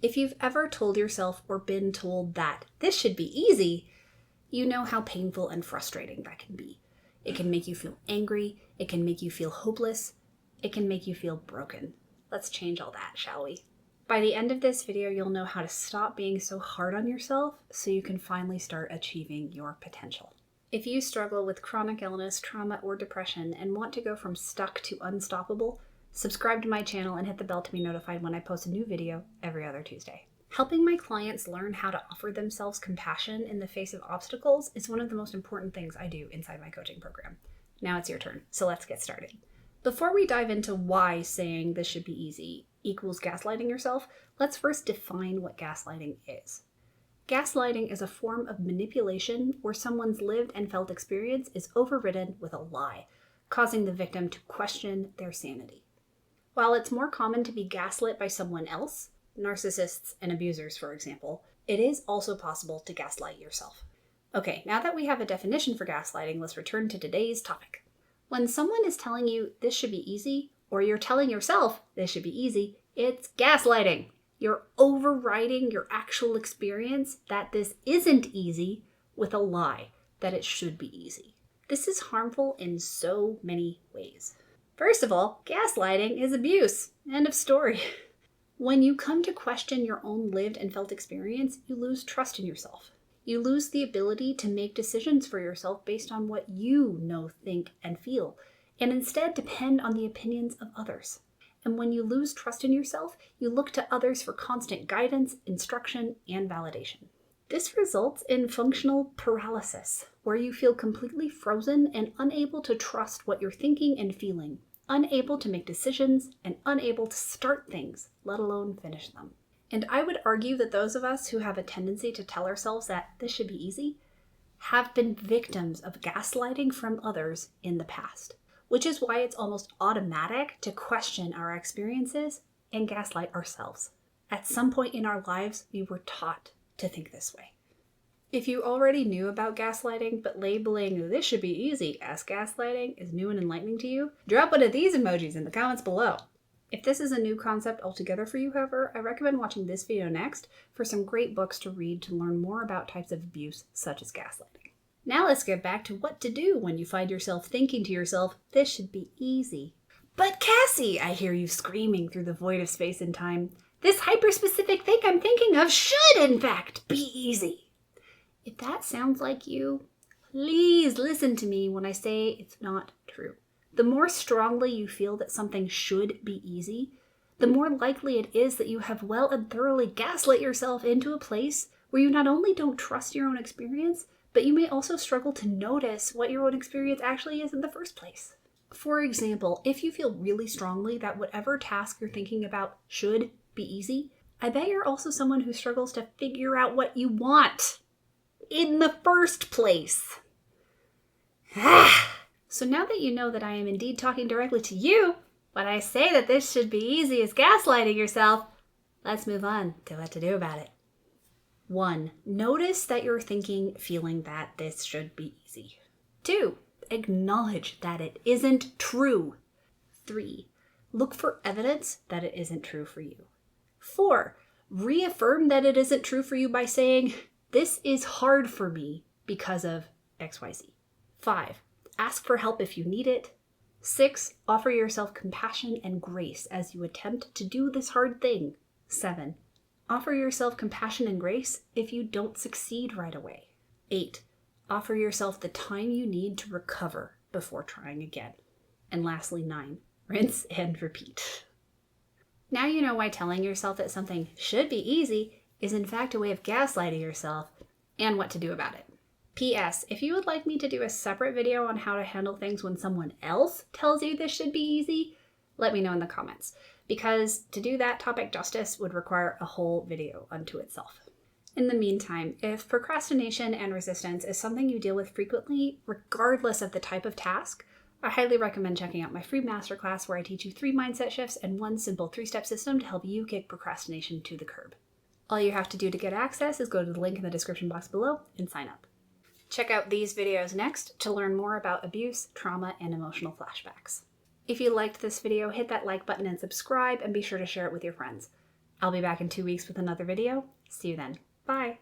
If you've ever told yourself or been told that this should be easy, you know how painful and frustrating that can be. It can make you feel angry. It can make you feel hopeless. It can make you feel broken. Let's change all that, shall we? By the end of this video, you'll know how to stop being so hard on yourself so you can finally start achieving your potential. If you struggle with chronic illness, trauma, or depression and want to go from stuck to unstoppable, subscribe to my channel and hit the bell to be notified when I post a new video every other Tuesday. Helping my clients learn how to offer themselves compassion in the face of obstacles is one of the most important things I do inside my coaching program. Now it's your turn, so let's get started. Before we dive into why saying this should be easy equals gaslighting yourself, let's first define what gaslighting is. Gaslighting is a form of manipulation where someone's lived and felt experience is overridden with a lie, causing the victim to question their sanity. While it's more common to be gaslit by someone else, narcissists and abusers, for example, it is also possible to gaslight yourself. Okay, now that we have a definition for gaslighting, let's return to today's topic. When someone is telling you this should be easy, or you're telling yourself this should be easy, it's gaslighting. You're overriding your actual experience that this isn't easy with a lie that it should be easy. This is harmful in so many ways. First of all, gaslighting is abuse. End of story. When you come to question your own lived and felt experience, you lose trust in yourself. You lose the ability to make decisions for yourself based on what you know, think, and feel, and instead depend on the opinions of others. And when you lose trust in yourself, you look to others for constant guidance, instruction, and validation. This results in functional paralysis, where you feel completely frozen and unable to trust what you're thinking and feeling, unable to make decisions, and unable to start things, let alone finish them. And I would argue that those of us who have a tendency to tell ourselves that this should be easy have been victims of gaslighting from others in the past, which is why it's almost automatic to question our experiences and gaslight ourselves. At some point in our lives, we were taught to think this way. If you already knew about gaslighting, but labeling this should be easy as gaslighting is new and enlightening to you, drop one of these emojis in the comments below. If this is a new concept altogether for you, however, I recommend watching this video next for some great books to read to learn more about types of abuse such as gaslighting. Now let's get back to what to do when you find yourself thinking to yourself, this should be easy. But Cassie, I hear you screaming through the void of space and time, this hyper-specific thing I'm thinking of should, in fact, be easy. If that sounds like you, please listen to me when I say it's not true. The more strongly you feel that something should be easy, the more likely it is that you have well and thoroughly gaslit yourself into a place where you not only don't trust your own experience, but you may also struggle to notice what your own experience actually is in the first place. For example, if you feel really strongly that whatever task you're thinking about should be easy, I bet you're also someone who struggles to figure out what you want in the first place. So now that you know that I am indeed talking directly to you, when I say that this should be easy is gaslighting yourself, let's move on to what to do about it. 1. Notice that you're thinking, feeling that this should be easy. 2. Acknowledge that it isn't true. 3. Look for evidence that it isn't true for you. 4. Reaffirm that it isn't true for you by saying, this is hard for me because of XYZ. 5. Ask for help if you need it. 6. Offer yourself compassion and grace as you attempt to do this hard thing. 7. Offer yourself compassion and grace if you don't succeed right away. 8. Offer yourself the time you need to recover before trying again. And lastly, 9. Rinse and repeat. Now you know why telling yourself that something should be easy is in fact a way of gaslighting yourself and what to do about it. P.S. If you would like me to do a separate video on how to handle things when someone else tells you this should be easy, let me know in the comments, because to do that topic justice would require a whole video unto itself. In the meantime, if procrastination and resistance is something you deal with frequently, regardless of the type of task, I highly recommend checking out my free masterclass where I teach you 3 mindset shifts and 1 simple 3-step system to help you kick procrastination to the curb. All you have to do to get access is go to the link in the description box below and sign up. Check out these videos next to learn more about abuse, trauma, and emotional flashbacks. If you liked this video, hit that like button and subscribe, and be sure to share it with your friends. I'll be back in 2 weeks with another video. See you then. Bye.